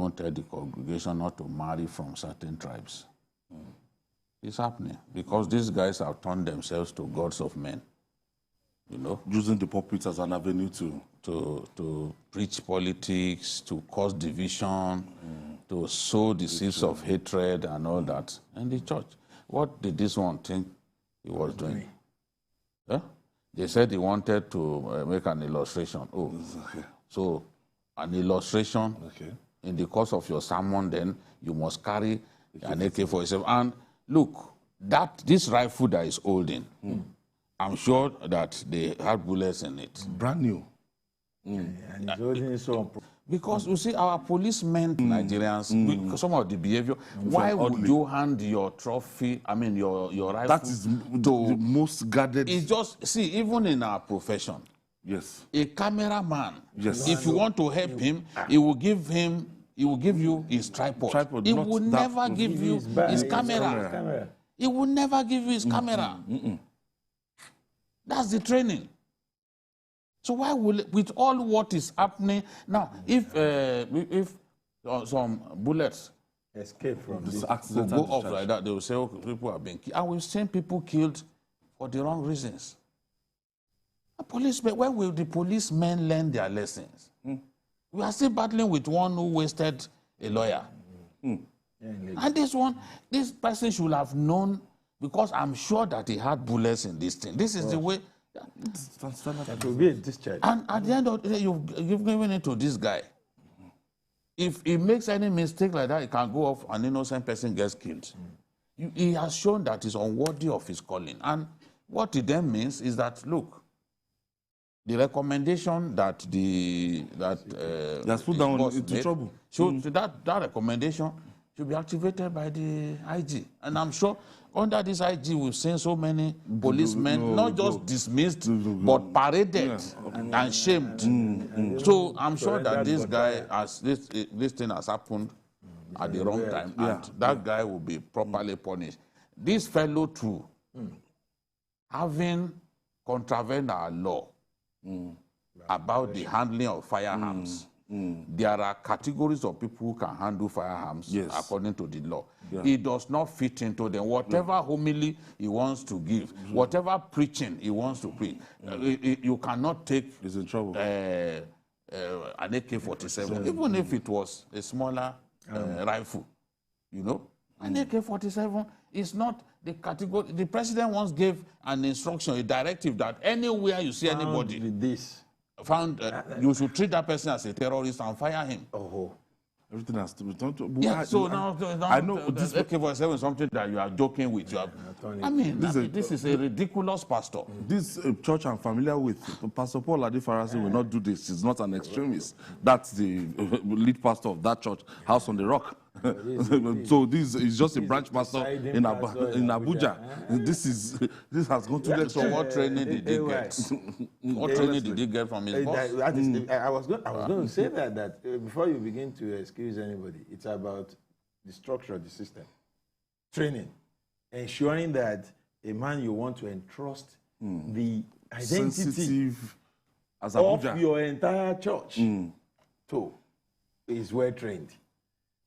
even tell the congregation not to marry from certain tribes. It's happening because these guys have turned themselves to gods of men. You know, using the pulpit as an avenue to preach politics, to cause division, to sow the seeds of hatred and all that. And the church, what did this one think he was doing? Huh? They said he wanted to make an illustration. Oh, so an illustration in the course of your sermon, then you must carry an AK-47. And look, this rifle that is holding, I'm sure that they had bullets in it. Brand new. And he's holding some. Because you see, our policemen, Nigerians, with some of the behavior, why would you hand your trophy, I mean your rifle? That is the most guarded. It's just, see, even in our profession, yes, a cameraman, yes, if you want to help him, he will give you his tripod. He will never give you his camera. He will never give you his camera. That's the training. So why will, with all what is happening now, if some bullets escape from this this accident go off like that, they will say, oh, people have been killed. And we've seen people killed for the wrong reasons. When will the policemen learn their lessons? We are still battling with one who wasted a lawyer. And this person should have known, because I'm sure that he had bullets in this thing. This is the way. That will be a discharge. And at the end of the day, you've given it to this guy. If he makes any mistake like that, it can go off, an innocent person gets killed. He has shown that he's unworthy of his calling. And what it then means is that, look, the recommendation that that's put down into trouble. So that recommendation should be activated by the IG. And I'm sure under this IG, we've seen so many policemen not just dismissed, but paraded and shamed. So I'm sure that this guy, this thing has happened at the wrong time, and that guy will be properly punished. This fellow too, having contravened our law about the handling of firearms, there are categories of people who can handle firearms according to the law. He does not fit into them. Whatever homily he wants to give, whatever preaching he wants to preach, you cannot take He's in trouble. an AK-47, even if it was a smaller rifle. You know, an AK-47 is not the category. The president once gave an instruction, a directive, that anywhere you see anybody with this, you should treat that person as a terrorist and fire him. Everything has to be done to. So now I know this AK-47 is something that you are joking with. I mean, this is a ridiculous pastor. This church I'm familiar with, Pastor Paul Adifarasin will not do this. He's not an extremist. That's the lead pastor of that church, House on the Rock. So this is just a branch pastor in Abuja. This has gone to the. So what training did he get? What training did he get from his boss? I was going to say that before you begin to excuse anybody, it's about the structure of the system, training, ensuring that a man you want to entrust the identity as of your entire church to is well trained.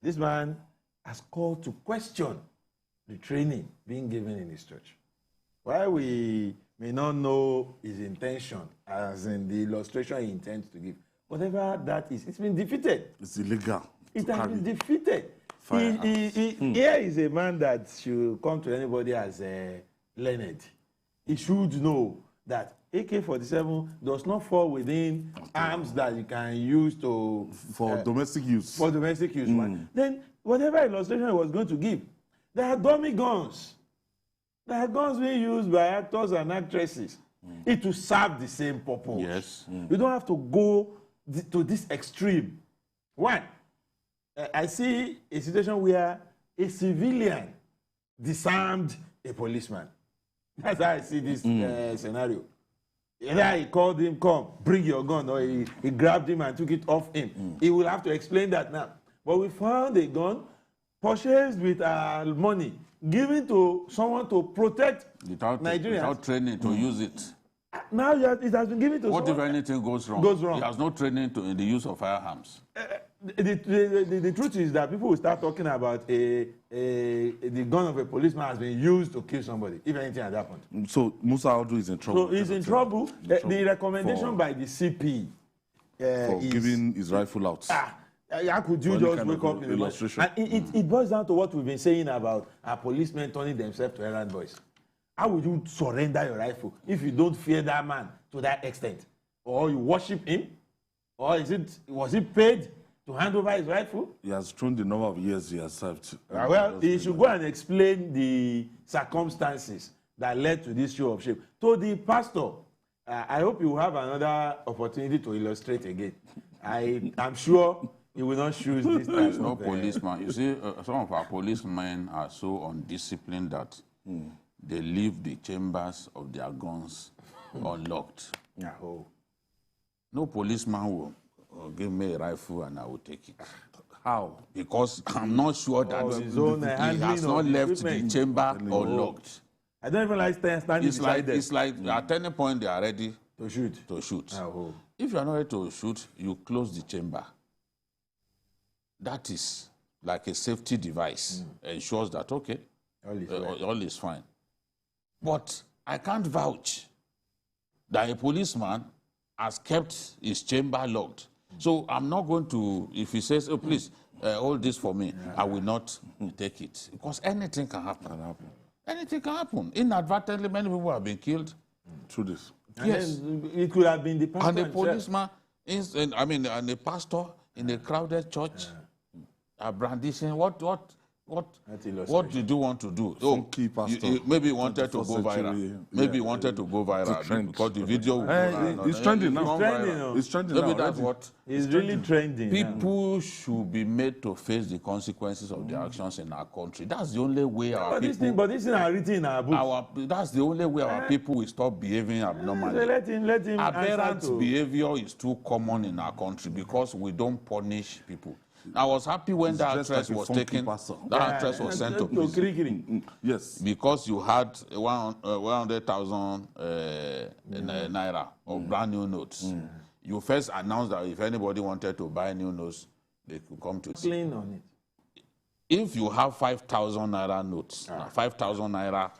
This man has called to question the training being given in his church. While we may not know his intention, as in the illustration he intends to give, whatever that is, it's been defeated. It's illegal. It has been defeated. Here is a man that should come to anybody as learned. He should know that AK-47 does not fall within arms that you can use for domestic use. For domestic use. Then whatever illustration he was going to give, there are dummy guns. There are guns being used by actors and actresses. It will serve the same purpose. Yes. You don't have to go to this extreme. One, I see a situation where a civilian disarmed a policeman. That's how I see this scenario. Either he called him, come, bring your gun, or he grabbed him and took it off him. He will have to explain that now. But we found a gun purchased with our money, given to someone to protect Nigerians. Without training to use it. Now it has been given to What someone. if anything goes wrong? Goes wrong. He has no training in the use of firearms. the truth is that people will start talking about the gun of a policeman has been used to kill somebody, if anything had happened. So Musa Audu is in trouble. So he's in trouble. The recommendation by the CP for is giving his rifle out. How could you just wake up in the morning? And it boils down to what we've been saying about our policemen turning themselves to errand boys. How would you surrender your rifle if you don't fear that man to that extent? Or you worship him? Or was he paid to hand over his rifle? He has thrown the number of years he has served. Well, he should go and explain the circumstances that led to this show of shame. To the pastor, I hope you will have another opportunity to illustrate again. I'm sure he will not choose this type no policeman. You see, some of our policemen are so undisciplined that they leave the chambers of their guns unlocked. Yeah. Oh. No policeman will give me a rifle and I will take it. How? Because I'm not sure that he has not left the chamber unlocked. I don't even like standing beside them. It's like at any point they are ready to shoot. Oh. If you are not ready to shoot, you close the chamber. That is like a safety device. Ensures that, okay, all is fine. But I can't vouch that a policeman has kept his chamber locked. So I'm not going to, if he says, oh, please, hold this for me, I will not take it. Because anything can happen. Anything can happen. Inadvertently, many people have been killed through this. Yes. It could have been the pastor and the policeman, and the pastor in a crowded church, brandishing, what did you want to do? Funky pastor. Maybe he wanted to go viral. Maybe he wanted to go viral because the video. It's trending now. It's trending now. Maybe that's what. It's really trending. People should be made to face the consequences of their actions in our country. That's the only way our people. But this thing are written in our book. That's the only way our people will stop behaving abnormally. Let him Aberrant behavior is too common in our country because we don't punish people. I was happy when that actress was taken. That actress was sent to prison. Yes. Because you had 100,000 naira of brand new notes. You first announced that if anybody wanted to buy new notes, they could come to clean on it. If you have 5,000 naira notes, 5,000 naira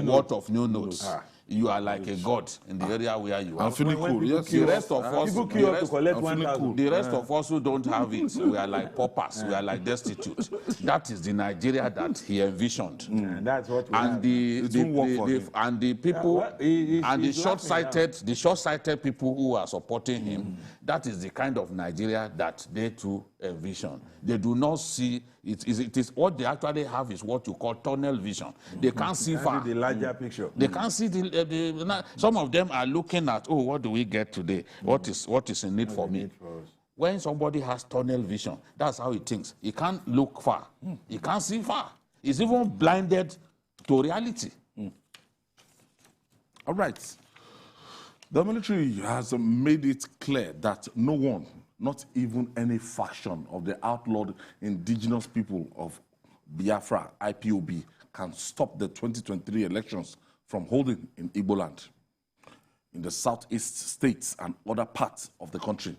worth of new notes, you are like a god in the area where you are. I'm feeling cool. Yes, the rest of us, people queue up to collect 1,000. The rest of us who don't have it, we are like paupers. We are like destitute. That is the Nigeria that he envisioned. And that's what we and have. the people and the short-sighted people who are supporting him. That is the kind of Nigeria that they too envision. They do not see it. It is what they actually have is what you call tunnel vision. They can't see far. The larger picture. They can't see some of them are looking at, oh, what do we get today? What is in need for me? When somebody has tunnel vision, that's how he thinks. He can't look far. He can't see far. He's even blinded to reality. All right. The military has made it clear that no one, not even any faction of the outlawed indigenous people of Biafra, IPOB, can stop the 2023 elections from holding in Igbo land. In the southeast states and other parts of the country,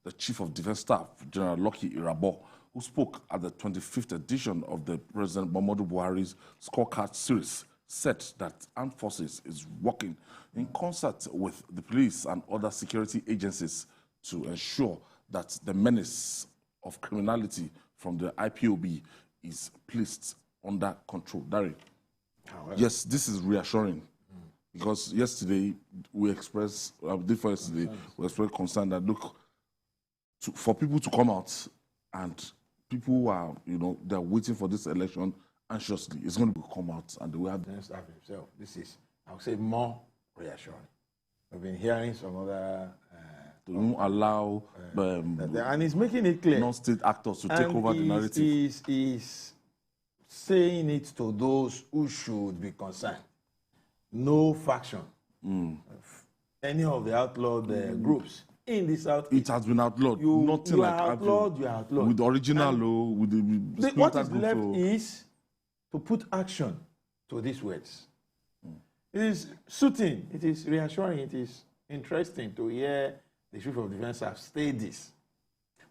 the Chief of Defense Staff, General Lucky Irabo, who spoke at the 25th edition of the President Muhammadu Buhari's scorecard series, said that armed forces is working in concert with the police and other security agencies to ensure that the menace of criminality from the IPOB is placed under control. Dari, yes, this is reassuring because yesterday we expressed, we expressed concern that look, for people to come out and people who are, they're waiting for this election anxiously, it's going to come out and they will have the staff himself. This is, I would say, more reassuring. We've been hearing some other. They won't allow and he's making it clear. Non-state actors to take over the narrative. He's saying it to those who should be concerned. No faction, any of the outlawed groups in the South. It has been outlawed. Nothing like outlawed. You are outlawed. With the original law, with the what is left is to put action to these words. It is soothing. It is reassuring. It is interesting to hear the Chief of Defense have stated this.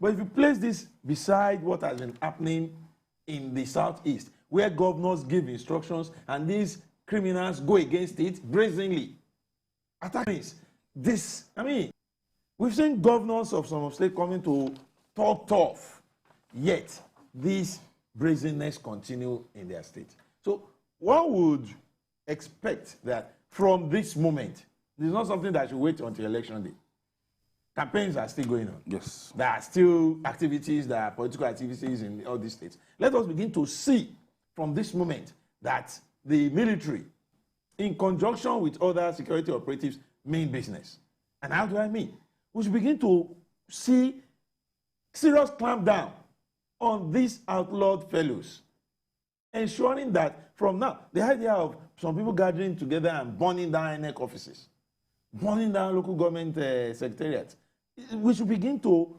But if you place this beside what has been happening in the southeast, where governors give instructions and these criminals go against it brazenly, attacking this, I mean, we've seen governors of some states coming to talk tough, yet this brazenness continue in their state. So one would expect that from this moment, this is not something that should wait until election day. Campaigns are still going on. Yes. There are still activities, there are political activities in all these states. Let us begin to see from this moment that the military, in conjunction with other security operatives, mean business. And how do I mean? We should begin to see serious clamp down on these outlawed fellows, ensuring that from now, the idea of some people gathering together and burning down INEC offices, burning down local government secretariats, we should begin to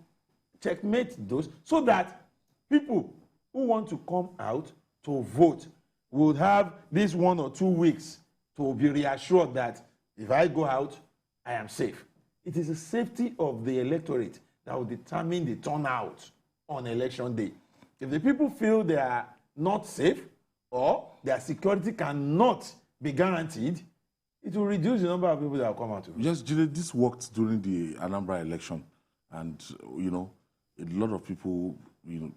checkmate those so that people who want to come out to vote would have these 1 or 2 weeks to be reassured that if I go out, I am safe. It is the safety of the electorate that will determine the turnout on election day. If the people feel they are not safe or their security cannot be guaranteed, it will reduce the number of people that will come out to vote. Yes, Jide, this worked during the Anambra election. And, you know, a lot of people, you know,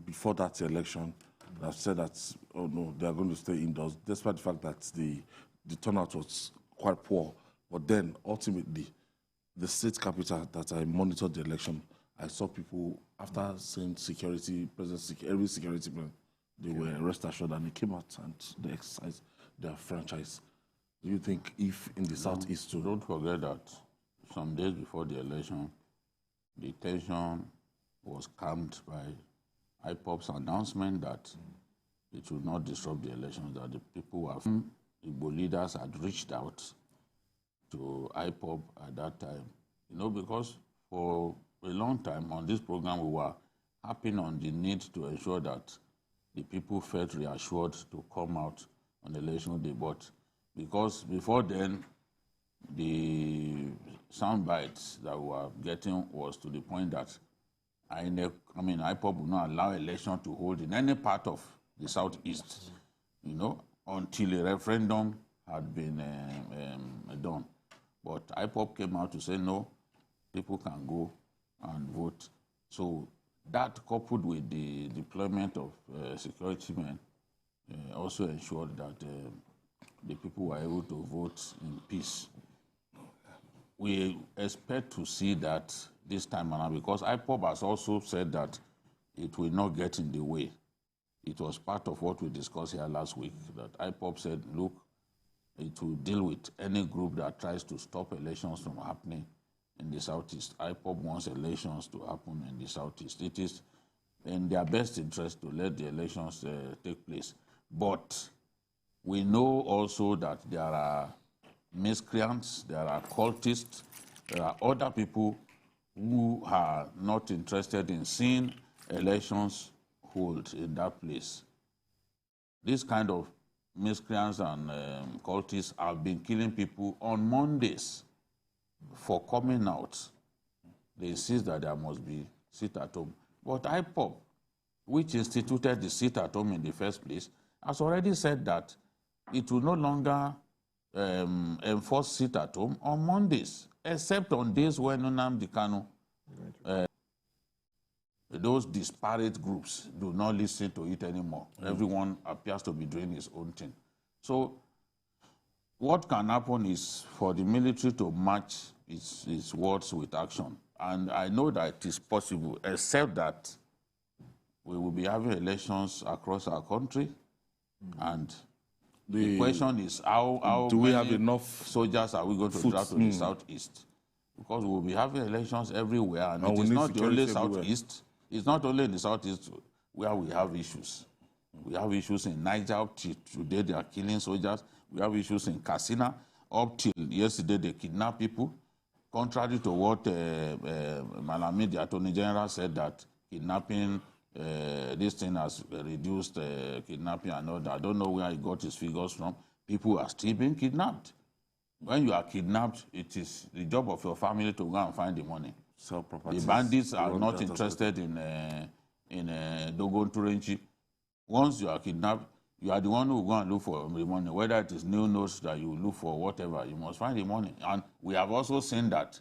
before that election have said that, oh no, they are going to stay indoors, despite the fact that the turnout was quite poor. But then, ultimately, the state capital that I monitored the election, I saw people, after saying security, every security man, they were rest assured and they came out and they exercised their franchise. Do you think if in the southeast too? Don't forget that some days before the election, the tension was calmed by IPOB's announcement that it would not disrupt the elections, that the people were, Igbo leaders had reached out to IPOB at that time. You know, because for a long time on this program, we were harping on the need to ensure that the people felt reassured to come out on election day. But because before then, the sound bites that we were getting was to the point that IPOB would not allow election to hold in any part of the southeast, you know, until a referendum had been done. But IPOB came out to say, no, people can go and vote. So that, coupled with the deployment of security men, also ensured that the people were able to vote in peace. We expect to see that this time around, because IPOB has also said that it will not get in the way. It was part of what we discussed here last week, that IPOB said, look, it will deal with any group that tries to stop elections from happening in the southeast. IPOB wants elections to happen in the southeast. It is in their best interest to let the elections take place. But we know also that there are miscreants, there are cultists, there are other people who are not interested in seeing elections hold in that place. This kind of miscreants and cultists have been killing people on Mondays for coming out. They insist that there must be sit at home. But IPOB, which instituted the sit at home in the first place, has already said that it will no longer enforce sit at home on Mondays, except on days when Nnamdi Kanu, those disparate groups do not listen to it anymore. Everyone appears to be doing his own thing. So what can happen is for the military to match its words with action. And I know that it is possible, except that we will be having elections across our country. And the question is how do we have enough soldiers are we going to draft to the southeast? Because we will be having elections everywhere, and it is not the only southeast. It's not only in the southeast where we have issues. We have issues in Niger. Up till today, they are killing soldiers. We have issues in Katsina. Up till yesterday, they kidnap people. Contrary to what Malami, the Attorney General, said, that kidnapping, this thing has reduced kidnapping and all that. I don't know where he got his figures from. People are still being kidnapped. When you are kidnapped, it is the job of your family to go and find the money. Sell properties. The bandits are not interested in Dogon Turenchi. Once you are kidnapped, you are the one who will go and look for the money. Whether it is new notes that you look for, whatever, you must find the money. And we have also seen that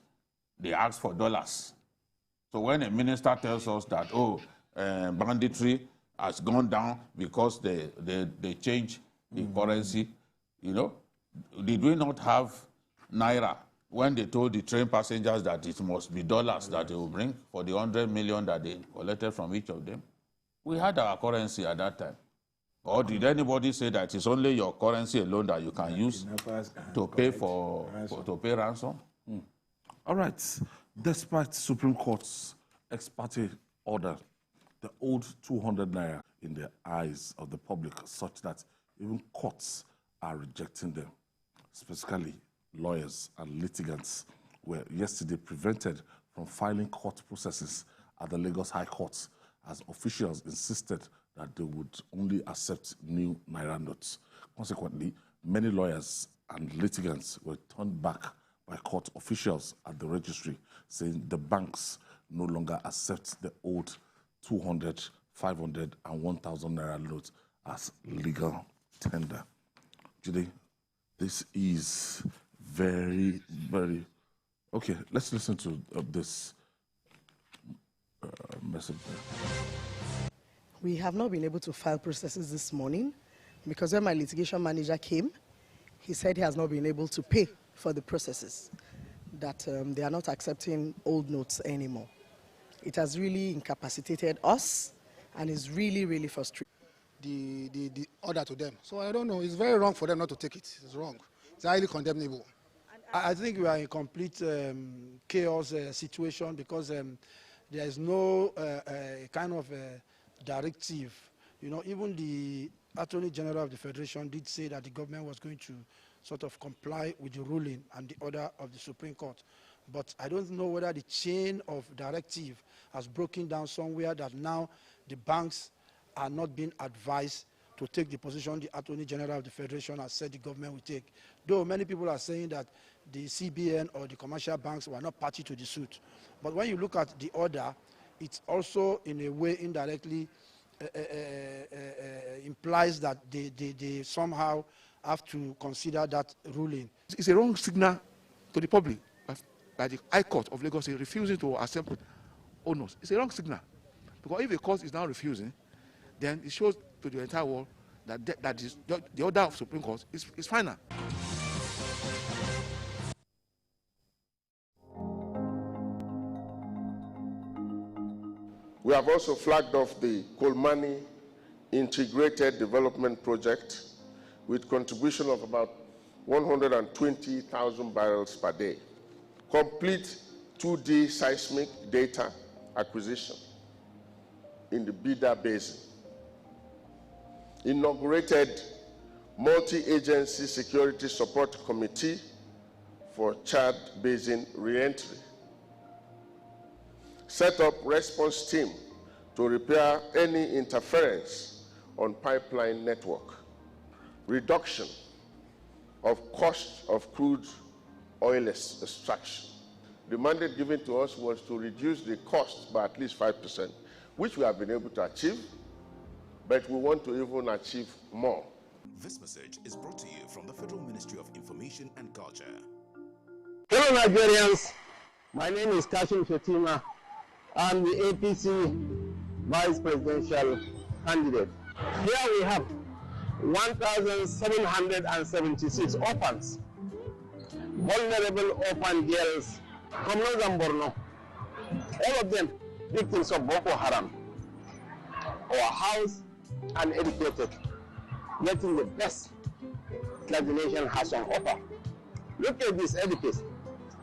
they ask for dollars. So when a minister tells us that, banditry has gone down because they changed the currency, you know, did we not have naira when they told the train passengers that it must be dollars that they will bring for the 100 million that they collected from each of them? We had our currency at that time. Or did anybody say that it's only your currency alone that you can use to pay to pay ransom? All right. Despite Supreme Court's ex parte order, the old 200 naira in the eyes of the public such that even courts are rejecting them. Specifically, lawyers and litigants were yesterday prevented from filing court processes at the Lagos High Court as officials insisted that they would only accept new naira notes. Consequently, many lawyers and litigants were turned back by court officials at the registry, saying the banks no longer accept the old 200, 500, and 1,000 naira notes as legal tender. Judy, this is very, very... Okay, let's listen to this message. We have not been able to file processes this morning because when my litigation manager came, he said he has not been able to pay for the processes, that they are not accepting old notes anymore. It has really incapacitated us and is really, really frustrating. The order to them. So I don't know, it's very wrong for them not to take it. It's wrong. It's highly condemnable. I think we are in complete chaos situation because there is no kind of directive. You know, even the Attorney General of the Federation did say that the government was going to sort of comply with the ruling and the order of the Supreme Court. But I don't know whether the chain of directive has broken down somewhere that now the banks are not being advised to take the position the Attorney General of the Federation has said the government will take. Though many people are saying that the CBN or the commercial banks were not party to the suit. But when you look at the order, it also in a way indirectly implies that they somehow have to consider that ruling. It's a wrong signal to the public that the High Court of Lagos is refusing to accept owners. It's a wrong signal. Because if the court is now refusing, then it shows to the entire world that the order of Supreme Court is final. We have also flagged off the Kolmani Integrated Development Project with contribution of about 120,000 barrels per day. Complete 2D seismic data acquisition in the Bida Basin. Inaugurated multi-agency security support committee for Chad Basin re-entry. Set up response team to repair any interference on pipeline network. Reduction of cost of crude oil extraction. The mandate given to us was to reduce the cost by at least 5%, which we have been able to achieve, but we want to even achieve more. This message is brought to you from the Federal Ministry of Information and Culture. Hello Nigerians, my name is Kashim Shetima. I'm the APC Vice Presidential candidate. Here we have 1,776 orphans, vulnerable orphan girls from Northern Borno, all of them victims of Boko Haram, our house and educated, getting the best that the nation has on offer. Look at this edifice.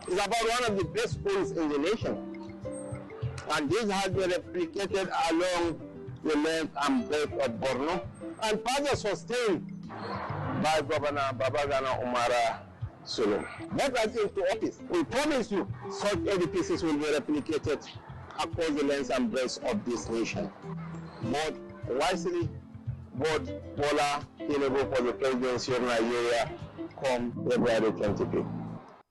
It's about one of the best schools in the nation. And this has been replicated along the length and breadth of Borno and further sustained by Governor Babagana Umara Sulu. Let us into office. We promise you such edifices will be replicated across the length and breadth of this nation. Vote wisely, vote Bola Tinubu for the presidency of Nigeria come February 25th.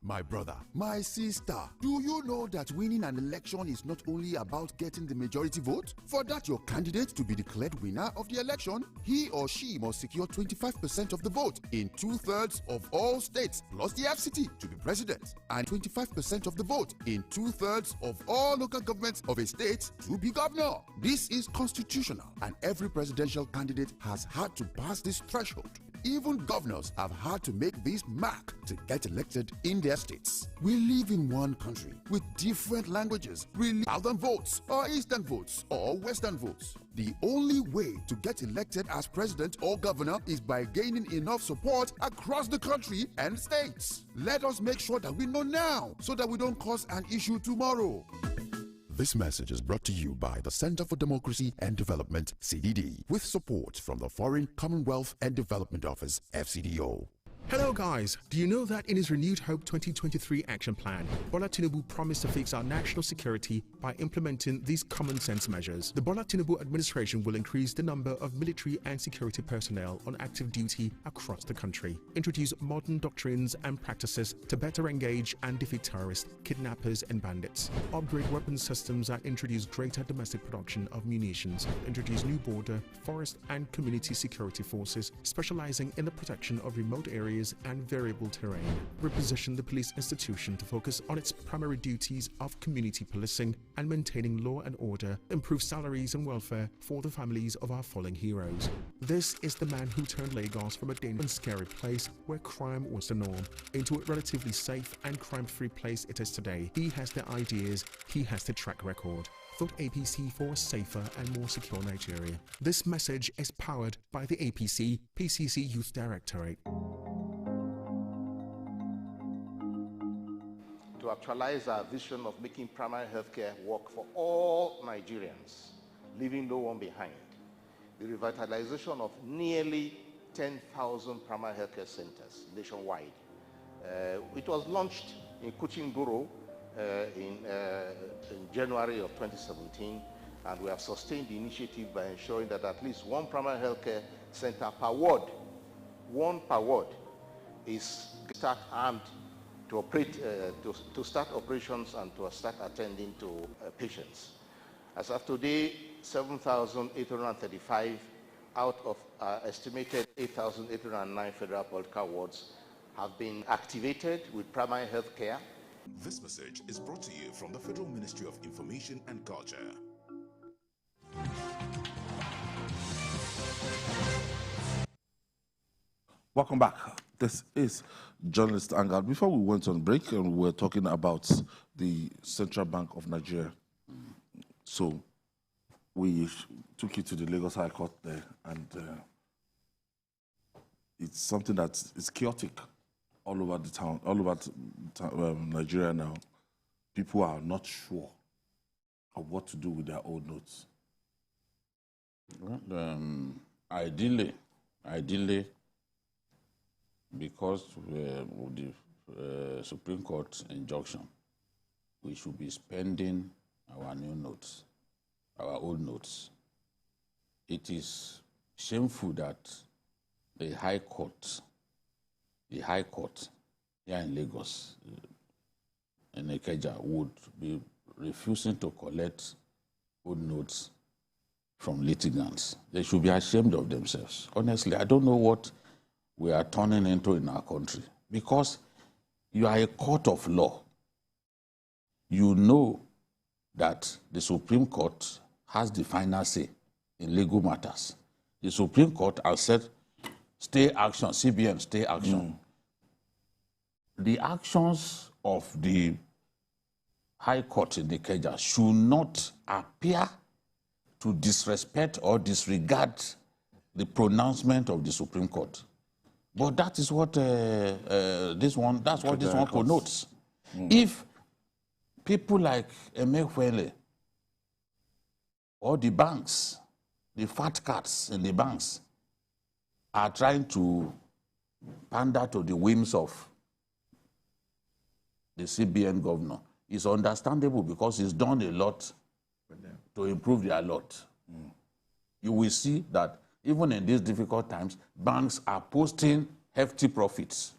My brother, my sister, do you know that winning an election is not only about getting the majority vote? For that your candidate to be declared winner of the election, he or she must secure 25% of the vote in 2/3 of all states plus the FCT to be president, and 25% of the vote in 2/3 of all local governments of a state to be governor. This is constitutional, and every presidential candidate has had to pass this threshold. Even governors have had to make this mark to get elected in their states. We live in one country with different languages, really southern votes, or eastern votes, or western votes. The only way to get elected as president or governor is by gaining enough support across the country and states. Let us make sure that we know now so that we don't cause an issue tomorrow. This message is brought to you by the Center for Democracy and Development, CDD, with support from the Foreign, Commonwealth and Development Office, FCDO. Hello guys, do you know that in his Renewed Hope 2023 action plan, Bola Tinubu promised to fix our national security by implementing these common sense measures? The Bola Tinubu administration will increase the number of military and security personnel on active duty across the country, introduce modern doctrines and practices to better engage and defeat terrorists, kidnappers and bandits, upgrade weapons systems and introduce greater domestic production of munitions, introduce new border, forest and community security forces specializing in the protection of remote areas and variable terrain, reposition the police institution to focus on its primary duties of community policing and maintaining law and order, improve salaries and welfare for the families of our fallen heroes. This is the man who turned Lagos from a dangerous and scary place where crime was the norm into a relatively safe and crime-free place it is today. He has the ideas, he has the track record. Vote APC for a safer and more secure Nigeria. This message is powered by the APC PCC Youth Directorate. To actualize our vision of making primary healthcare work for all Nigerians, leaving no one behind, the revitalization of nearly 10,000 primary healthcare centers nationwide. It was launched in Kuchingoro in January of 2017, and we have sustained the initiative by ensuring that at least one primary healthcare center per ward, one per ward, is start armed to operate, to start operations and to start attending to patients. As of today, 7,835 out of estimated 8,809 federal political wards have been activated with primary health care. This message is brought to you from the Federal Ministry of Information and Culture. Welcome back. This is Journalist Hangout. Before we went on break, and we were talking about the Central Bank of Nigeria. So we took you to the Lagos High Court there, and it's something that is chaotic all over the town, all over Nigeria now. People are not sure of what to do with their old notes. Well, ideally, because of the Supreme Court injunction, we should be spending our new notes, our old notes. It is shameful that the High Court here in Lagos, in Ikeja, would be refusing to collect old notes from litigants. They should be ashamed of themselves. Honestly, I don't know what we are turning into in our country, because you are a court of law. You know that the Supreme Court has the final say in legal matters. The Supreme Court has said, stay action, CBN, stay action. The actions of the High Court in Ikeja should not appear to disrespect or disregard the pronouncement of the Supreme Court. But that is what this one connotes. If people like Emekwele or the banks, the fat cats in the banks, are trying to pander to the whims of the CBN governor, it's understandable because he's done a lot to improve their lot. You will see that even in these difficult times, banks are posting hefty profits.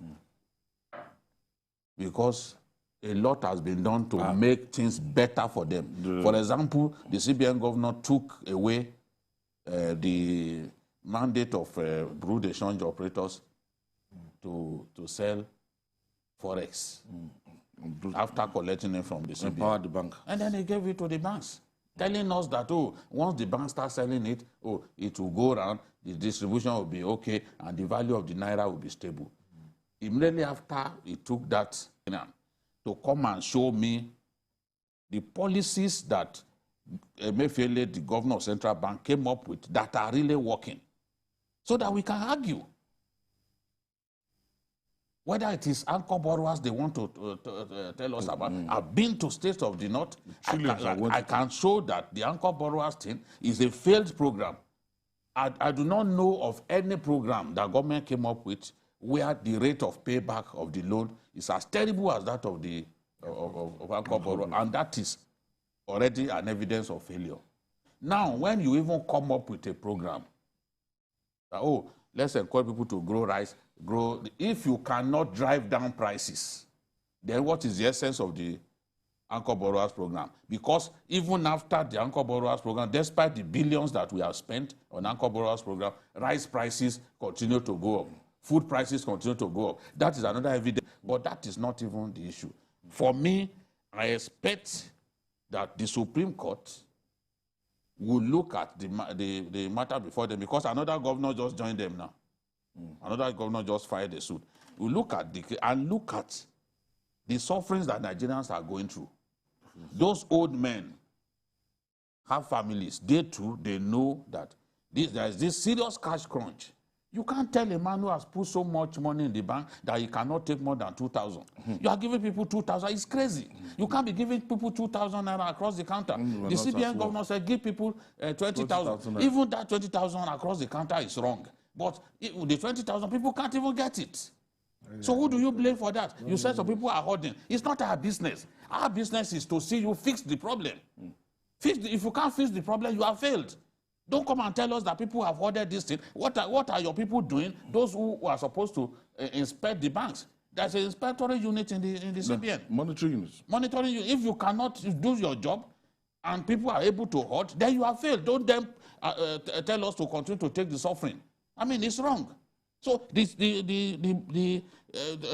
because a lot has been done to make things better for them. For example, the CBN governor took away the mandate of Bureau de Change operators to sell Forex after collecting it from the CBN. Empower the bank. And then they gave it to the banks, telling us that, oh, once the bank starts selling it, oh, it will go around, the distribution will be okay, and the value of the naira will be stable. Immediately after he took that to come and show me the policies that Emefiele, the governor of Central Bank, came up with that are really working, so that we can argue whether it is anchor borrowers they want to tell us about. I've been to states of the north. I can show that the anchor borrowers thing is a failed program. I do not know of any program that government came up with where the rate of payback of the loan is as terrible as that of the anchor borrower, and that is already an evidence of failure. Now, when you even come up with a program, oh, let's encourage people to grow rice, if you cannot drive down prices, then what is the essence of the anchor borrowers program? Because even after the anchor borrowers program, despite the billions that we have spent on anchor borrowers program, rice prices continue to go up. Food prices continue to go up. That is another evidence, but that is not even the issue. For me, I expect that the Supreme Court will look at the matter before them, because another governor just joined them now. Another governor just filed a suit. We look at the sufferings that Nigerians are going through. Those old men have families. They too, they know that there is this serious cash crunch. You can't tell a man who has put so much money in the bank that he cannot take more than 2,000. You are giving people 2,000. It's crazy. You can't be giving people 2,000 naira across the counter. The CBN governor said give people 20,000. Even that 20,000 across the counter is wrong. But the 20,000 people can't even get it. So who do you blame for that? You said some people are hoarding. It's not our business. Our business is to see you fix the problem. If you can't fix the problem, you have failed. Don't come and tell us that people have hoarded this thing. What are your people doing? Those who are supposed to inspect the banks. There's an inspectorate unit in the CBN. Monitoring units. Monitoring unit. If you cannot do your job and people are able to hoard, then you have failed. Don't then tell us to continue to take the suffering. I mean, it's wrong. So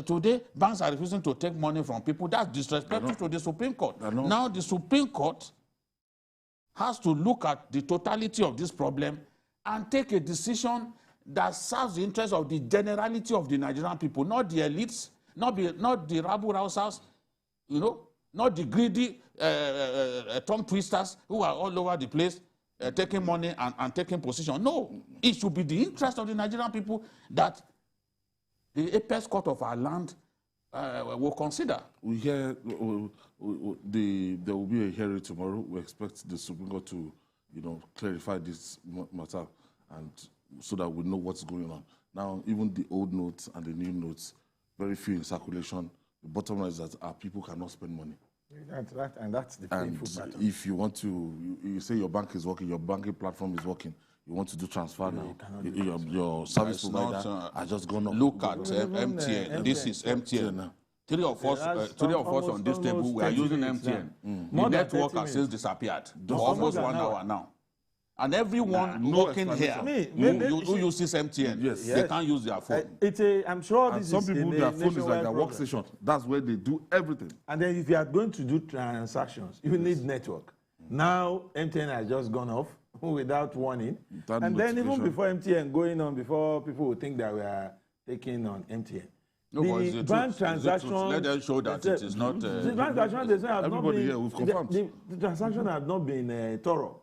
today, banks are refusing to take money from people. That's disrespectful to the Supreme Court. Now the Supreme Court has to look at the totality of this problem and take a decision that serves the interest of the generality of the Nigerian people, not the elites, not the rabble-rousers, you know, not the greedy tongue twisters who are all over the place taking money and taking position. No, it should be the interest of the Nigerian people that the apex court of our land will consider. We hear there will be a hearing tomorrow. We expect the Supreme Court to, clarify this matter, and so that we know what's going on. Now, even the old notes and the new notes, very few in circulation. The bottom line is that our people cannot spend money. And that's the painful matter. If you want to, you say your bank is working, your banking platform is working, you want to do transfer now, your service provider are just going to look at MTN. This is MTN now. Three of us on this table, we are using MTN. The network has since disappeared for almost 1 hour now. And everyone working here who uses MTN, they can't use their phone. I'm sure this some people, their phone is like their workstation. That's where they do everything. And then if you are going to do transactions, you need network. Now, MTN has just gone off without warning. And then even before MTN going on, before people would think that we are taking on MTN. No, the bank transactions, let them show that it is not. The bank transactions have not been. Here, we've confirmed. The transaction have not been thorough.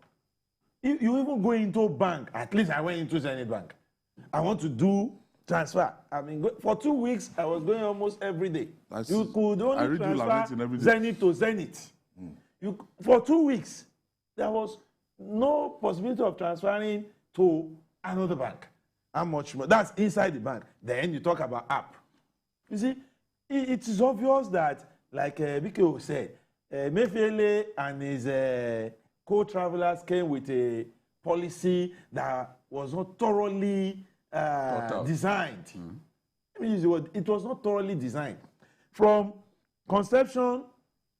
You even go into bank. At least I went into Zenith Bank. I want to do transfer. I mean, for 2 weeks I was going almost every day. You could only transfer Zenith to Zenith. For 2 weeks there was no possibility of transferring to another bank. How much more? That's inside the bank. Then you talk about app. You see, it is obvious that, like BKO said, Emefiele and his co-travelers came with a policy that was not thoroughly designed. I mean, it was not thoroughly designed. From conception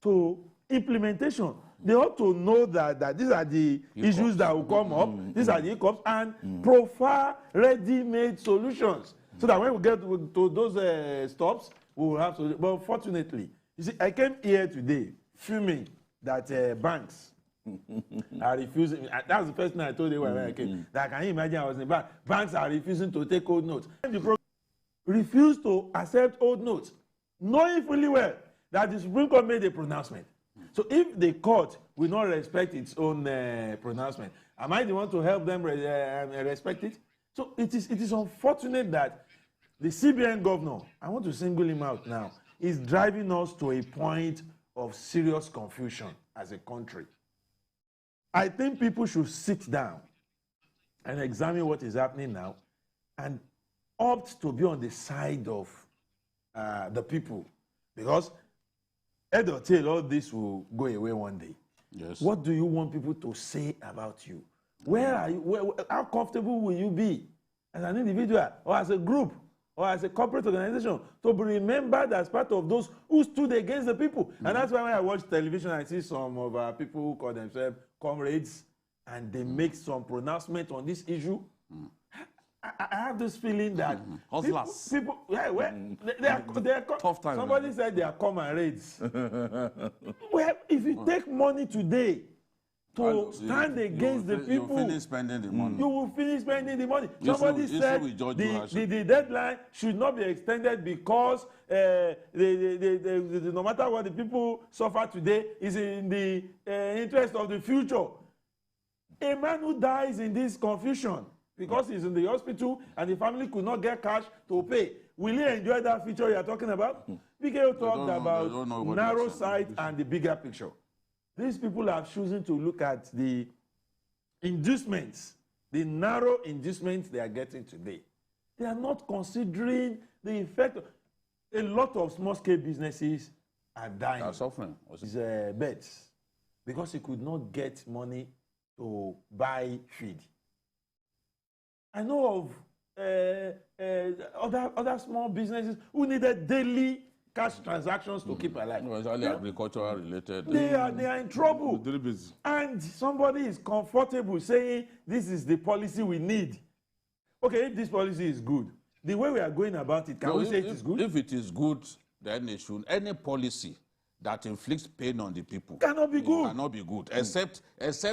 to implementation. They ought to know that these are the issues that will come up, these are the hiccups, and profile ready-made solutions. So that when we get to those stops, we will have to. But fortunately, you see, I came here today fuming that banks are refusing. That's the first thing I told you when I came. That can you imagine I was in the bank? Banks are refusing to take old notes. And the program refused to accept old notes, knowing fully well that the Supreme Court made a pronouncement. So if the court will not respect its own pronouncement, am I the one to help them respect it? So it is unfortunate that the CBN governor, I want to single him out now, is driving us to a point of serious confusion as a country. I think people should sit down and examine what is happening now and opt to be on the side of the people, because head or tail, all this will go away one day. Yes. What do you want people to say about you? Where are you? How comfortable will you be as an individual or as a group or as a corporate organization to be remembered as part of those who stood against the people? And that's why when I watch television, I see some of our people who call themselves comrades, and they make some pronouncement on this issue. I have this feeling that people they are tough time. Somebody said they are comrades. Well, if you take money today to stand against the people, you finish spending the money. You will finish spending the money. Somebody said the deadline should not be extended because no matter what the people suffer today is in the interest of the future. A man who dies in this confusion because he's in the hospital and the family could not get cash to pay, will he enjoy that future you are talking about? PKO talked about narrow sight and the bigger picture. These people are choosing to look at the inducements, the narrow inducements they are getting today. They are not considering the effect. A lot of small-scale businesses are dying. Are suffering. Beds, because he could not get money to buy feed. I know of other small businesses who needed daily cash transactions to keep alive. No, it's only agricultural related. They are in trouble. And somebody is comfortable saying this is the policy we need. Okay, if this policy is good, the way we are going about it, can we say it is good? If it is good, then it should. Any policy that inflicts pain on the people cannot be good. Cannot be good, except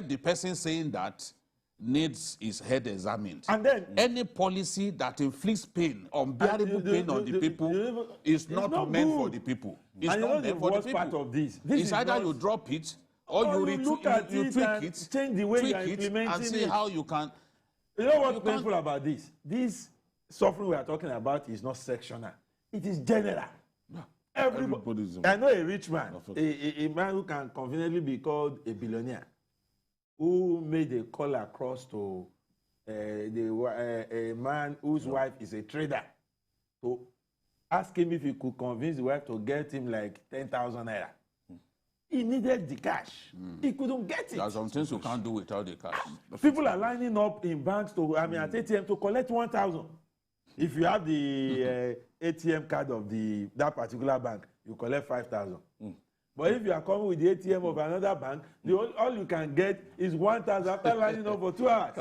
the person saying that needs his head examined. And then any policy that inflicts pain, unbearable pain on the people, is not meant for the people. It's not meant for the people. Part of this it's either you drop it or you tweak it, change the way you are implementing and see how you can. You know what's painful about this? This suffering we are talking about is not sectional. It is general. Everybody. I know a rich man, a man who can conveniently be called a billionaire, who made a call across to a man whose wife is a trader, to ask him if he could convince the wife to get him like 10,000 naira. He needed the cash. He couldn't get it. There are some things you can't do without the cash. People are lining up in banks at ATM to collect 1,000. If you have the ATM card of that particular bank, you collect 5,000. But if you are coming with the ATM of another bank, all you can get is 1,000 after lining up for 2 hours.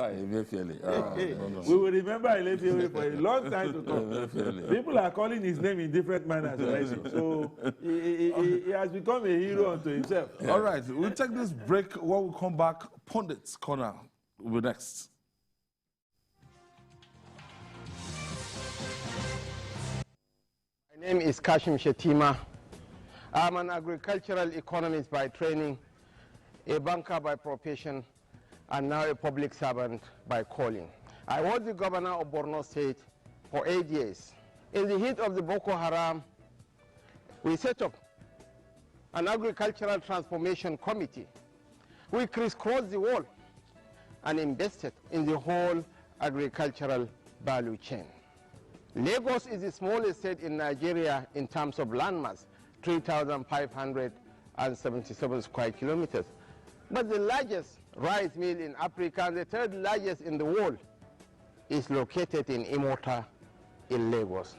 We will remember Electoral for a long time to come. People are calling his name in different manners already. So he has become a hero unto himself. All right, we'll take this break. When we come back, Pundit's Corner will be next. My name is Kashim Shetima. I'm an agricultural economist by training, a banker by profession, and now a public servant by calling. I was the governor of Borno State for 8 years. In the heat of the Boko Haram, we set up an agricultural transformation committee. We crisscrossed the wall and invested in the whole agricultural value chain. Lagos is the smallest state in Nigeria in terms of landmass, 3,577 square kilometers. But the largest rice mill in Africa and the third largest in the world is located in Imota in Lagos.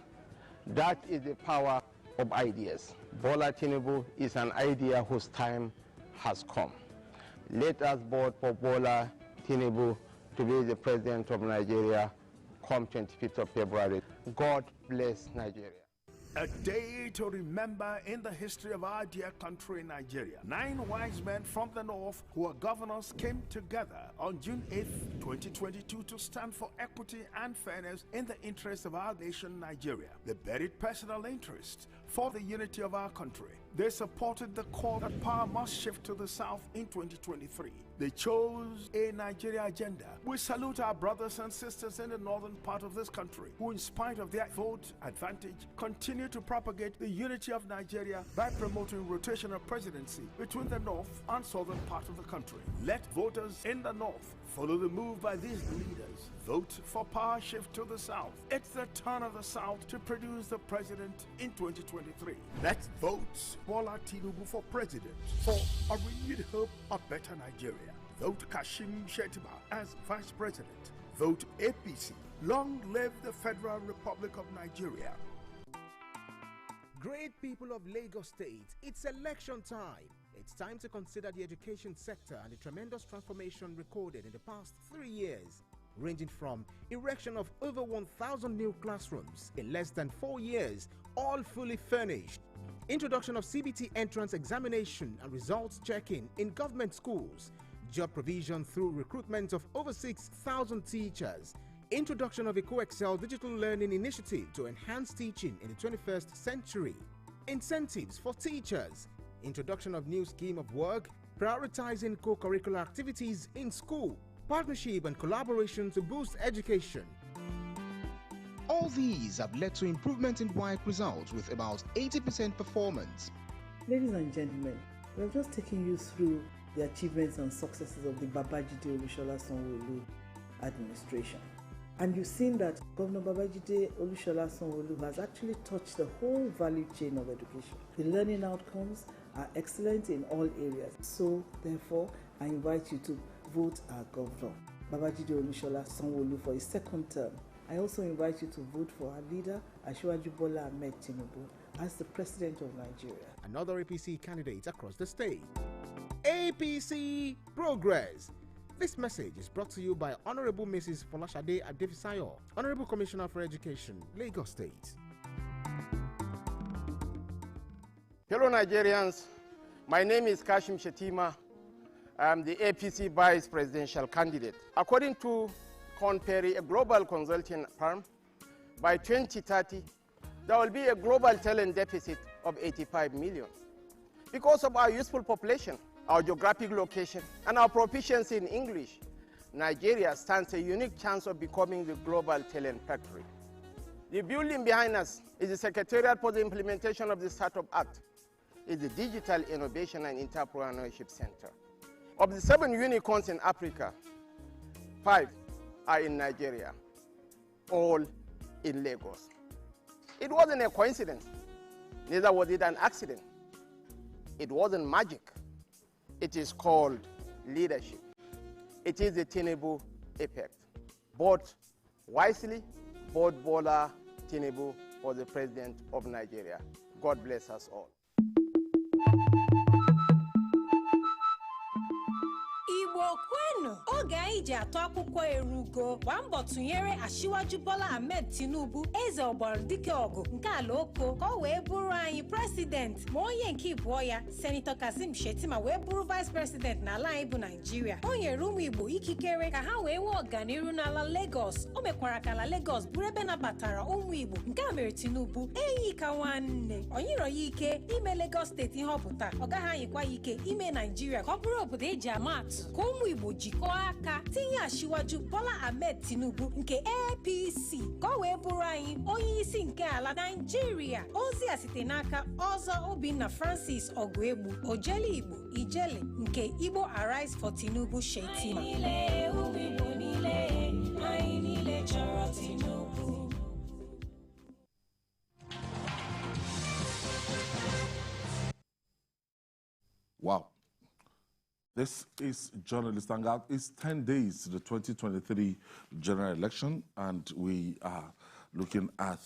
That is the power of ideas. Bola Tinubu is an idea whose time has come. Let us vote for Bola Tinubu to be the president of Nigeria come 25th of February. God bless Nigeria. A day to remember in the history of our dear country, Nigeria. 9 wise men from the north who are governors came together on June 8th, 2022 to stand for equity and fairness in the interest of our nation, Nigeria. They buried personal interests for the unity of our country. They supported the call that power must shift to the south in 2023. They chose a Nigeria agenda. We salute our brothers and sisters in the northern part of this country who, in spite of their vote advantage, continue to propagate the unity of Nigeria by promoting rotational presidency between the north and southern part of the country. Let voters in the north follow the move by these leaders. Vote for power shift to the south. It's the turn of the south to produce the president in 2023. Let's vote Bola Tinubu for president for a renewed hope of better Nigeria. Vote Kashim Shettima as vice president. Vote APC. Long live the Federal Republic of Nigeria. Great people of Lagos State, it's election time. It's time to consider the education sector and the tremendous transformation recorded in the past 3 years, ranging from erection of over 1,000 new classrooms in less than 4 years, all fully furnished, introduction of CBT entrance examination and results checking in government schools, job provision through recruitment of over 6,000 teachers, introduction of a co-excel digital learning initiative to enhance teaching in the 21st century, incentives for teachers, introduction of new scheme of work, prioritizing co-curricular activities in school, partnership and collaboration to boost education. All these have led to improvement in WAEC results with about 80% performance. Ladies and gentlemen, we have just taken you through the achievements and successes of the Babajide Olushola Sanwo-Olu administration. And you've seen that Governor Babajide Olushola Sanwo-Olu has actually touched the whole value chain of education. The learning outcomes are excellent in all areas. So, therefore, I invite you to vote our Governor, Babajide Olushola Sanwo-Olu, for his second term. I also invite you to vote for our leader, Asiwaju Bola Ahmed Tinubu, as the President of Nigeria. Another APC candidate across the state. APC Progress. This message is brought to you by Honorable Mrs. Folashade Adefisayo, Honorable Commissioner for Education, Lagos State. Hello Nigerians, my name is Kashim Shettima. I am the APC Vice Presidential candidate. According to Korn Ferry, a global consulting firm, by 2030, there will be a global talent deficit of 85 million. Because of our youthful population, our geographic location, and our proficiency in English, Nigeria stands a unique chance of becoming the global talent factory. The building behind us is the Secretariat for the Implementation of the Startup Act. It's the Digital Innovation and Entrepreneurship Center. Of the 7 unicorns in Africa, 5 are in Nigeria, all in Lagos. It wasn't a coincidence, neither was it an accident. It wasn't magic. It is called leadership. It is the Tinubu effect. Vote wisely, vote Bola Tinubu for the President of Nigeria. God bless us all. Igbo kwenu, oge anyị ji atụ akwụkwọ erugo, gbaa mbọ tụnyere Asiwaju Bola Ahmed Tinubu, eze ọgbara dike ọgụ nke ala oko, ka o wee bụrụ anyị president, ma onye nke ịbụọ ya, Senator Kashim Shettima, wee bụrụ vice president n'ala anyị bụ Nigeria. O nyere ụmụ Igbo ikikere ka ha wee nwee ọganiru n'ala Lagos. O mekwara ka ala Lagos bụrụ ebe nabatara ụmụ Igbo. Nke a mere Tinubu eyi ka nwanne. O nyere ya ike ime Lagos steeti ihe ọpụta, ọ gaghị anyịkwa ya ike ime Nigeria ka ọ bụrụ obodo eji ama atụ. Ka ụmụ Igbo jikọọ aka tinye Asiwaju Bola Ahmed Tinubu nke APC ka o wee bụrụ anyị onye isi nke ala Nigeria. Ozi a site n'aka Ọzọ Obinna Francis Oguegbu, Ojele Igbo Ijele nke Igbo Arise for Tinubu Shettima. Wow. This is Journalist Hangout. It's 10 days to the 2023 general election, and we are looking at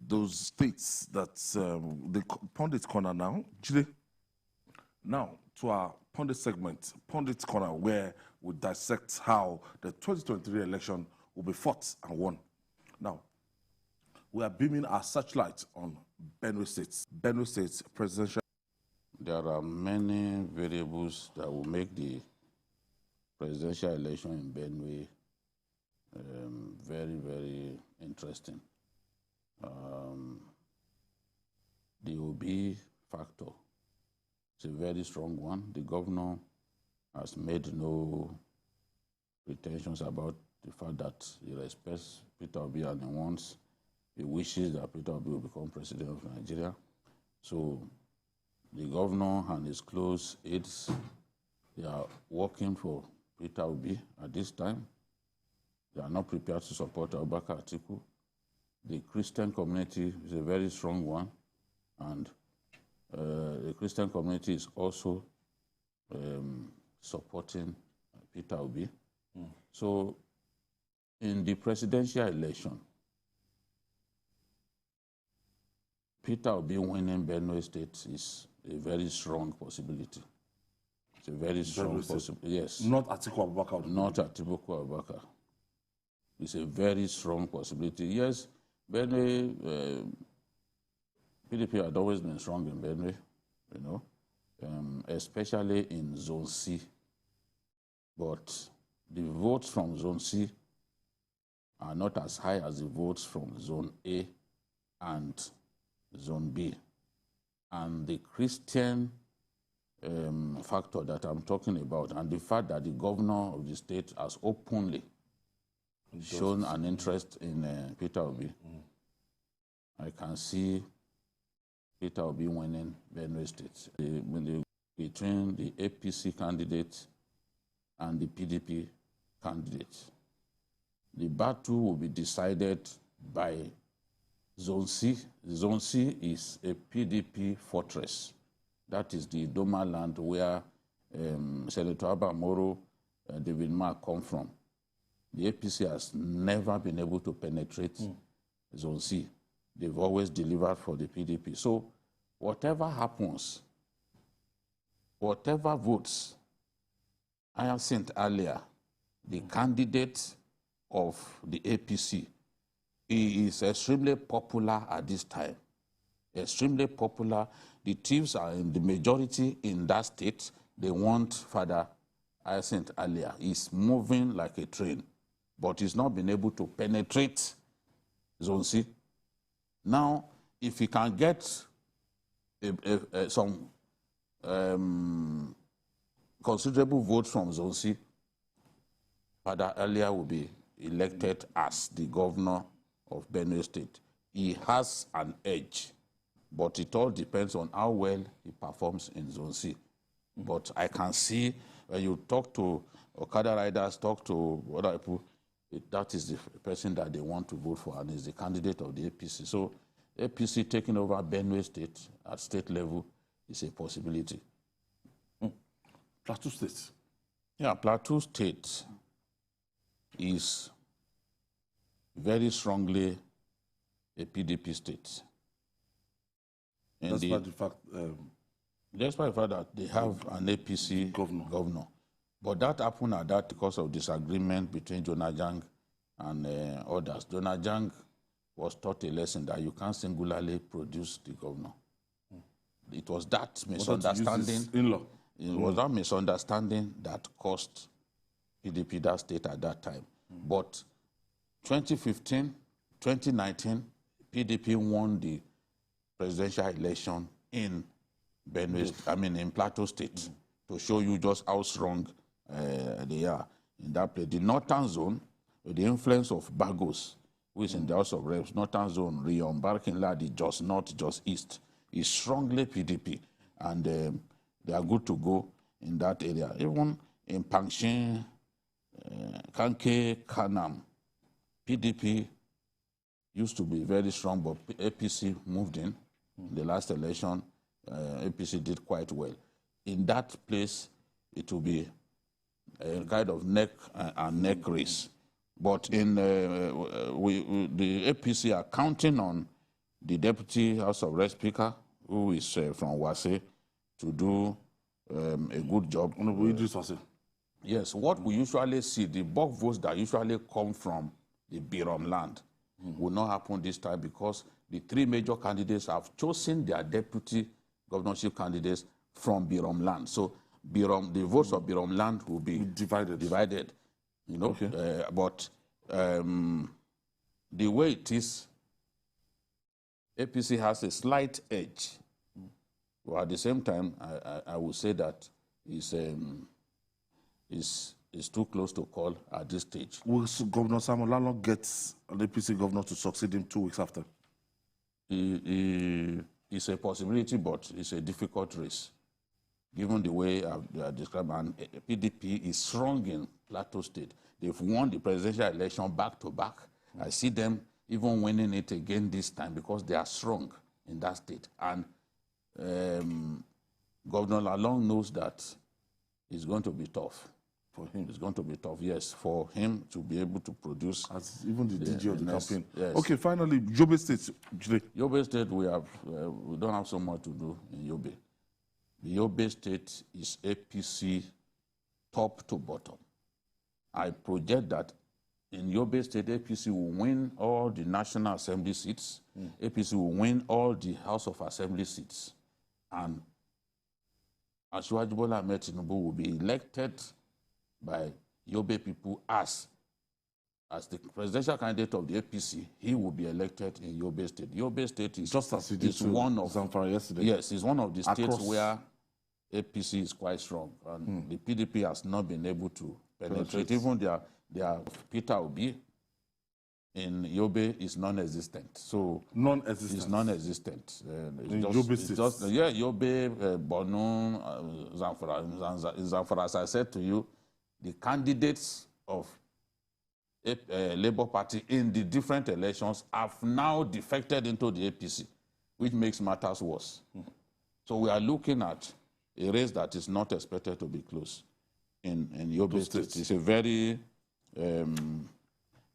those states that the pundit corner now. Chile. Now to our pundit segment, pundit corner, where we dissect how the 2023 election will be fought and won. Now, we are beaming our searchlight on Benue State's presidential. There are many variables that will make the presidential election in Benue very, very interesting. The Obi factor is a very strong one. The governor has made no pretensions about the fact that he respects Peter Obi and he wishes that Peter Obi will become president of Nigeria. So the governor and his close aides, they are working for Peter Obi at this time. They are not prepared to support Abubakar Atiku. The Christian community is a very strong one, and the Christian community is also supporting Peter Obi. So in the presidential election, Peter Obi winning Benue State is a very strong possibility. It's a very strong possibility. Yes. Not Atiku Abubakar. Not Atiku Abubakar. It's a very strong possibility. Yes, Benue, PDP had always been strong in Benue, you know, especially in Zone C. But the votes from Zone C are not as high as the votes from Zone A and Zone B. And the Christian factor that I'm talking about, and the fact that the governor of the state has openly shown an interest in Peter Obi, I can see Peter Obi winning Benue State. Between the APC candidate and the PDP candidate, the battle will be decided by Zone C. Zone C is a PDP fortress. That is the Doma land where Senator Abba Moro and David Mark come from. The APC has never been able to penetrate Zone C. They've always delivered for the PDP. So whatever happens, whatever votes, I have seen earlier, the candidate of the APC, he is extremely popular at this time. Extremely popular. The thieves are in the majority in that state. They want Father Hyacinth earlier. He's moving like a train, but he's not been able to penetrate Zone C. Now, if he can get some considerable votes from Zone C, Father earlier will be elected as the governor of Benue State. He has an edge, but it all depends on how well he performs in Zone C. But I can see when you talk to Okada riders, talk to other people, that is the person that they want to vote for, and is the candidate of the APC. So APC taking over Benue State at state level is a possibility. Plateau State. Yeah, Plateau State is very strongly a PDP state. Despite the fact that they have an APC governor. But that happened at that because of disagreement between Jonah Jang and others. Jonah Jang was taught a lesson that you can't singularly produce the governor. It was that misunderstanding. It was that misunderstanding that cost PDP that state at that time. But 2015, 2019, PDP won the presidential election in Benue, in Plateau State, to show you just how strong they are in that place. The northern zone, with the influence of Bagos, who is in the House of Reps, northern zone, Rion, Barking Ladi, just north, just east, is strongly PDP, and they are good to go in that area. Even in Pangshin, Kanke, Kanam, PDP used to be very strong, but APC moved in the last election. APC did quite well. In that place, it will be a kind of neck and neck race. But in the APC are counting on the Deputy House of Rep Speaker, who is from Wase, to do a good job. Yes, what we usually see, the bulk votes that usually come from the Birom land will not happen this time because the three major candidates have chosen their deputy governorship candidates from Birom land. So Birom, the votes of Birom land will be divided, you know. Okay. But the way it is, APC has a slight edge. But at the same time, I would say that is too close to call at this stage. Will Governor Samuel Lalo get an APC governor to succeed him 2 weeks after? It's a possibility, but it's a difficult race. Given the way I described, and PDP is strong in Plateau State. They've won the presidential election back to back. I see them even winning it again this time because they are strong in that state. And Governor Lalong knows that it's going to be tough. For him, it's going to be tough, yes, for him to be able to produce. As even the DG of the campaign. Yes. Okay, finally, Yobe State. Yobe State, we don't have so much to do in Yobe. The Yobe State is APC top to bottom. I project that in Yobe State, APC will win all the National Assembly seats. APC will win all the House of Assembly seats. And Asiwaju Bola Ahmed Tinubu will be elected by Yobe people as the presidential candidate of the APC. He will be elected in Yobe State. Yobe State is just as he did one of Zamfara yesterday. Yes, it's one of the states where APC is quite strong, and the PDP has not been able to penetrate. Even their Peter Obi in Yobe is non-existent. So non-existent. It's non-existent. Yobe State. Yeah, Yobe, Borno, Zamfara. As I said to you, the candidates of Labour Party in the different elections have now defected into the APC, which makes matters worse. So we are looking at a race that is not expected to be close in Yobe State. It's a very,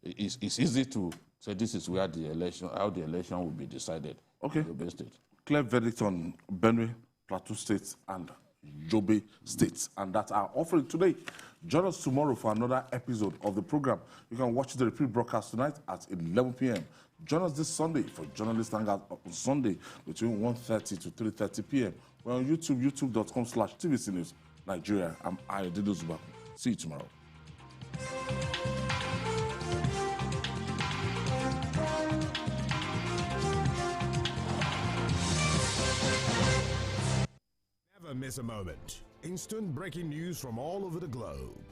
it's easy to say this is where the election, how the election will be decided. Okay. Yobe State. Clear verdict on Benue, Plateau State, and Yobe State. And that's our offering today. Join us tomorrow for another episode of the program. You can watch the repeat broadcast tonight at 11 p.m. Join us this Sunday for Journalist Hangout on Sunday between 1:30 to 3:30 p.m. We're on YouTube, youtube.com/TVC News Nigeria. I'm Ayodele Zuba. See you tomorrow. Never miss a moment. Instant breaking news from all over the globe.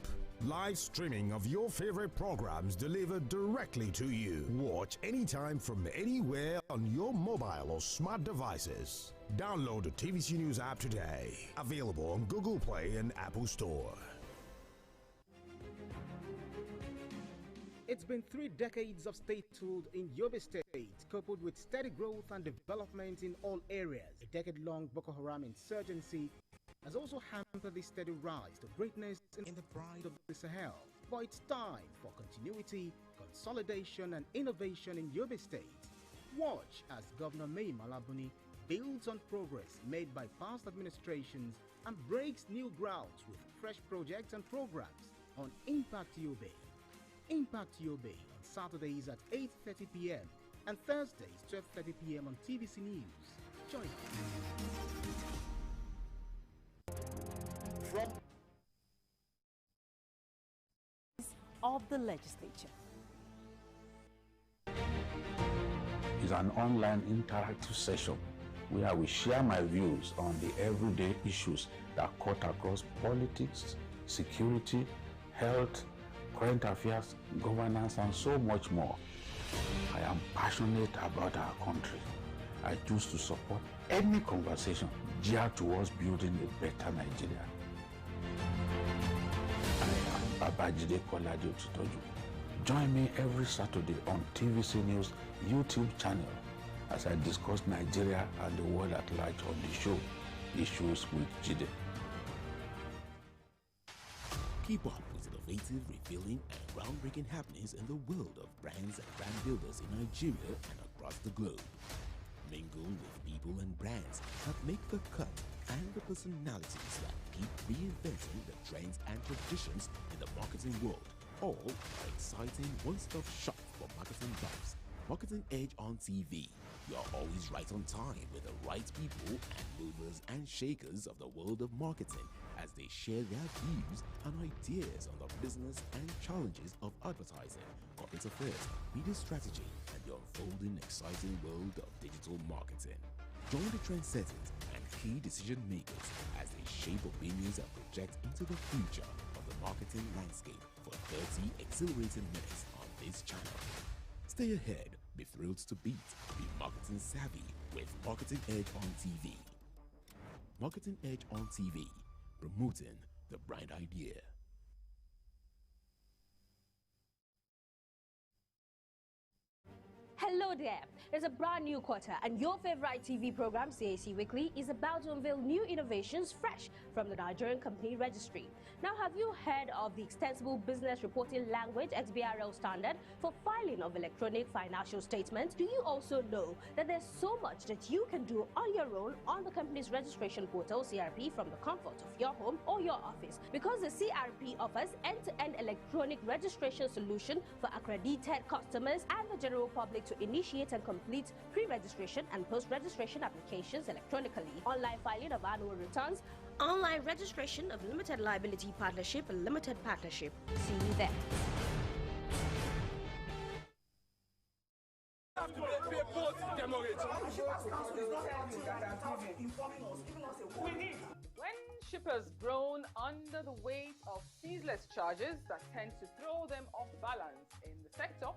Live streaming of your favorite programs delivered directly to you. Watch anytime from anywhere on your mobile or smart devices. Download the TVC News app today. Available on Google Play and Apple Store. It's been 3 decades of statehood in Yobe State, coupled with steady growth and development in all areas. A decade-long Boko Haram insurgency has also hampered the steady rise to greatness in the pride of the Sahel. But it's time for continuity, consolidation, and innovation in Yobe State. Watch as Governor Mai Malabuni builds on progress made by past administrations and breaks new grounds with fresh projects and programs on Impact Yobe. Impact Yobe on Saturdays at 8:30 p.m. and Thursdays 12:30 p.m. on TVC News. Join us. Of the legislature. It's an online interactive session where I will share my views on the everyday issues that cut across politics, security, health, current affairs, governance, and so much more. I am passionate about our country. I choose to support any conversation geared towards building a better Nigeria. I am Babajide Kolaji Otitoju. Join me every Saturday on TVC News YouTube channel as I discuss Nigeria and the world at large on the show, Issues with Jide. Keep up with innovative, revealing, and groundbreaking happenings in the world of brands and brand builders in Nigeria and across the globe. mingle with people and brands that make the cut and the personalities that keep reinventing the trends and traditions in the marketing world. All are exciting one-stop shop for marketing buffs. Marketing Edge on TV. You are always right on time with the right people and movers and shakers of the world of marketing as they share their views and ideas on the business and challenges of advertising, corporate affairs, media strategy, and the unfolding exciting world of digital marketing. Join the trendsetters and key decision makers as they shape opinions and project into the future of the marketing landscape for 30 exhilarating minutes on this channel. Stay ahead, be thrilled to beat, be marketing savvy with Marketing Edge on TV. Marketing Edge on TV, promoting the brand idea. Hello there. It's a brand new quarter and your favorite TV program, CAC Weekly, is about to unveil new innovations fresh from the Nigerian Company Registry. Now, have you heard of the Extensible Business Reporting Language XBRL standard for filing of electronic financial statements? Do you also know that there's so much that you can do on your own on the company's registration portal, CRP, from the comfort of your home or your office? Because the CRP offers end-to-end electronic registration solution for accredited customers and the general public to initiate and complete pre-registration and post-registration applications electronically, online filing of annual returns, online registration of limited liability partnership and limited partnership. See you there. When shippers groan under the weight of ceaseless charges that tend to throw them off balance in the sector,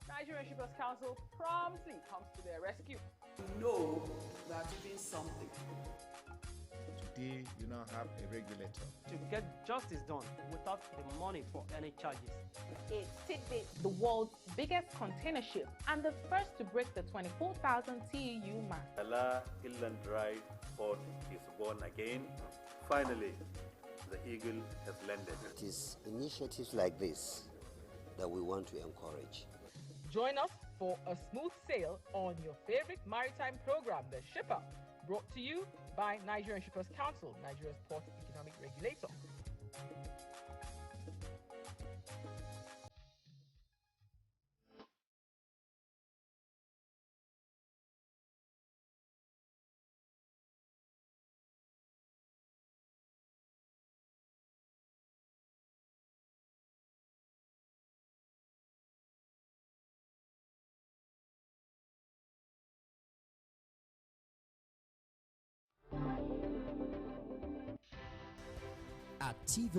Nigerian Shippers Council promptly comes to their rescue. We know that doing something. Today, you now have a regulator. To get justice done without the money for any charges. It's Tidbit, the world's biggest container ship and the first to break the 24,000 TEU mark. Allah Inland Dry Port is born again. Finally, the eagle has landed. It is initiatives like this that we want to encourage. Join us for a smooth sail on your favorite maritime program, The Shipper, brought to you by Nigerian Shippers Council, Nigeria's port economic regulator. Active